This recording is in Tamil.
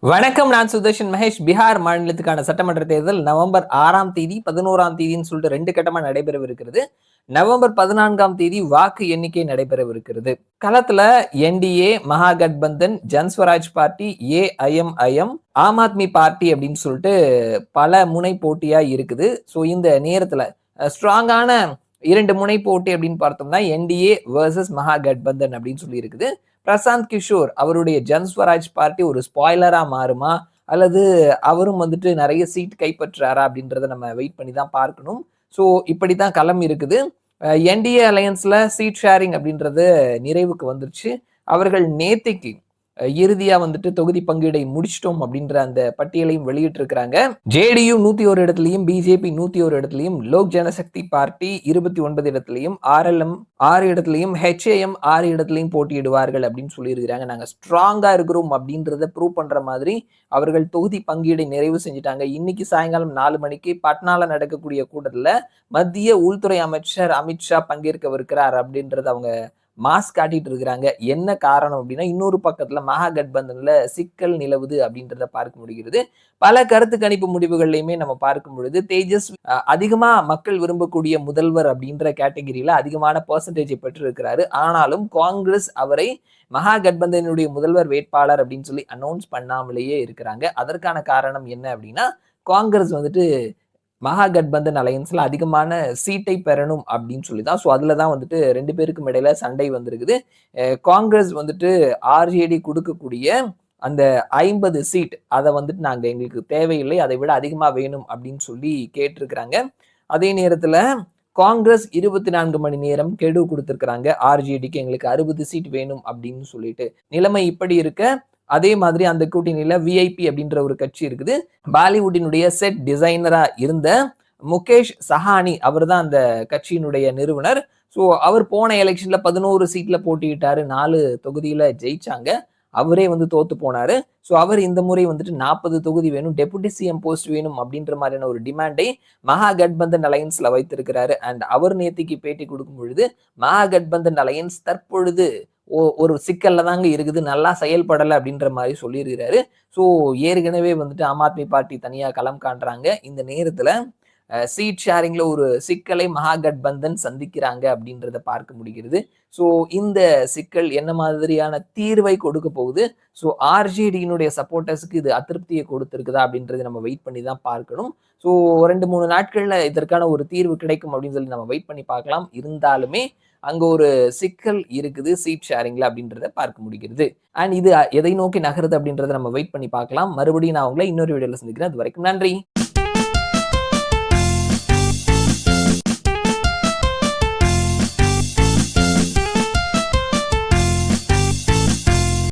வணக்கம். நான் சுதர்ஷன் மகேஷ். பீகார் மாநிலத்துக்கான சட்டமன்ற தேர்தல் நவம்பர் 6ஆம் தேதி 11ஆம் தேதின்னு சொல்லிட்டு 2 கட்டமா நடைபெறவிருக்கிறது. நவம்பர் 14ஆம் தேதி வாக்கு எண்ணிக்கை நடைபெறவிருக்கிறது. களத்துல NDA, Mahagathbandhan, Jan Suraaj party, AIMIM, Aam Aadmi party அப்படின்னு சொல்லிட்டு பல முனை போட்டியா இருக்குது. ஸோ இந்த நேரத்துல ஸ்ட்ராங்கான 2 முனை போட்டி அப்படின்னு பார்த்தோம்னா என்டிஏ வர்சஸ் மகாகட்பந்தன் அப்படின்னு சொல்லி இருக்குது. பிரசாந்த் கிஷோர் அவருடைய ஜன்ஸ்வராஜ் பார்ட்டி ஒரு ஸ்பாய்லரா மாறுமா, அல்லது அவரும் வந்துட்டு நிறைய சீட் கைப்பற்றாரா அப்படின்றத நம்ம வெயிட் பண்ணி தான் பார்க்கணும். ஸோ இப்படித்தான் களம் இருக்குது. என்டிஏ அலையன்ஸ்ல சீட் ஷேரிங் அப்படின்றது நிறைவுக்கு வந்துருச்சு. அவர்கள் நேத்திக்கு இறுதியா வந்துட்டு தொகுதி பங்கீடை முடிச்சிட்டோம் அப்படின்ற அந்த பட்டியலையும் வெளியிட்டு இருக்கிறாங்க. ஜேடியு 101 இடத்துலையும், பிஜேபி 101 இடத்துலையும், லோக் ஜனசக்தி பார்ட்டி 29 இடத்துலையும், ஆர்எல்எம் 6 இடத்துலையும், ஹெச்ஏஎம் 6 இடத்துலையும் போட்டியிடுவார்கள் அப்படின்னு சொல்லியிருக்கிறாங்க. நாங்க ஸ்ட்ராங்கா இருக்கிறோம் அப்படின்றத ப்ரூவ் பண்ற மாதிரி அவர்கள் தொகுதி பங்கீடை நிறைவு செஞ்சுட்டாங்க. இன்னைக்கு சாயங்காலம் 4 மணிக்கு பட்னால நடக்கக்கூடிய கூட்டத்துல மத்திய உள்துறை அமைச்சர் அமித்ஷா பங்கேற்கவிருக்கிறார் அப்படின்றத அவங்க மாஸ் காட்டிட்டு இருக்கிறாங்க. என்ன காரணம் அப்படின்னா, இன்னொரு பக்கத்துல மகாகட்பந்தன்ல சிக்கல் நிலவுது அப்படின்றத பார்க்க முடிகிறது. பல கருத்து கணிப்பு முடிவுகள்லையுமே நம்ம பார்க்கும் பொழுது தேஜஸ் அதிகமா மக்கள் விரும்பக்கூடிய முதல்வர் அப்படின்ற கேட்டகரியில அதிகமான பெர்சன்டேஜை பெற்றிருக்கிறாரு. ஆனாலும் காங்கிரஸ் அவரை மகாகட்பந்தனுடைய முதல்வர் வேட்பாளர் அப்படின்னு சொல்லி அனௌன்ஸ் பண்ணாமலேயே இருக்கிறாங்க. அதற்கான காரணம் என்ன அப்படின்னா, காங்கிரஸ் வந்துட்டு மகாகட்பந்தன் அலையன்ஸ்ல அதிகமான சீட்டை பெறணும் அப்படின்னு சொல்லி தான். ஸோ அதுல தான் வந்துட்டு 2 பேருக்கும் இடையில சண்டை வந்திருக்குது. காங்கிரஸ் வந்துட்டு ஆர்ஜேடி கொடுக்கக்கூடிய அந்த 50 சீட் அதை வந்துட்டு நாங்க எங்களுக்கு தேவையில்லை, அதை விட அதிகமா வேணும் அப்படின்னு சொல்லி கேட்டிருக்கிறாங்க. அதே நேரத்துல காங்கிரஸ் 24 மணி நேரம் கெடு கொடுத்திருக்கிறாங்க. ஆர்ஜேடிக்கு எங்களுக்கு 60 சீட் வேணும் அப்படின்னு சொல்லிட்டு. நிலைமை இப்படி இருக்க, அதே மாதிரி அந்த கூட்டணியில விஐபி அப்படின்ற ஒரு கட்சி இருக்குது. பாலிவுட்டினுடைய செட் டிசைனரா இருந்த முகேஷ் சஹானி அவர் தான் அந்த கட்சியினுடைய நிறுவனர். ஸோ அவர் போன எலெக்ஷன்ல 11 சீட்ல போட்டியிட்டாரு, 4 தொகுதியில ஜெயிச்சாங்க. அவரே வந்து தோத்து போனாரு. ஸோ அவர் இந்த முறை வந்துட்டு 40 தொகுதி வேணும், டெபுட்டி சிஎம் போஸ்ட் வேணும் அப்படின்ற மாதிரியான ஒரு டிமாண்டை மகாகட்பந்தன் அலையன்ஸ்ல வைத்திருக்கிறாரு. அண்ட் அவர் நேத்திக்கு பேட்டி கொடுக்கும் பொழுது மகாகட்பந்தன் அலையன்ஸ் தற்பொழுது ஒரு சிக்கல்ல தாங்க இருக்குது, நல்லா செயல்படலை அப்படின்ற மாதிரி சொல்லியிருக்கிறாரு. ஸோ ஏற்கனவே வந்துட்டு ஆம் ஆத்மி பார்ட்டி தனியா களம் காண்றாங்க. இந்த நேரத்துல சீட் ஷேரிங்ல ஒரு சிக்கலை மகாகட்பந்தன் சந்திக்கிறாங்க அப்படின்றத பார்க்க முடிகிறது. ஸோ இந்த சிக்கல் என்ன மாதிரியான தீர்வை கொடுக்க போகுது, ஸோ ஆர்ஜேடியினுடைய சப்போர்ட்டர்ஸுக்கு இது அதிருப்தியை கொடுத்திருக்குதா அப்படின்றத நம்ம வெயிட் பண்ணி தான் பார்க்கணும். ஸோ 2-3 நாட்கள்ல இதற்கான ஒரு தீர்வு கிடைக்கும் அப்படின்னு சொல்லி நம்ம வெயிட் பண்ணி பார்க்கலாம். இருந்தாலுமே அங்க ஒரு சிக்கல் இருக்குது சீட் ஷேரிங்ல அப்படின்றத பார்க்க முடிகிறது. அண்ட் இது எதை நோக்கி நகருது அப்படின்றத நம்ம வெயிட் பண்ணி பார்க்கலாம். மறுபடியும் நான் உங்களை இன்னொரு வீடியோல சந்திக்கிறேன். அது வரைக்கும் நன்றி.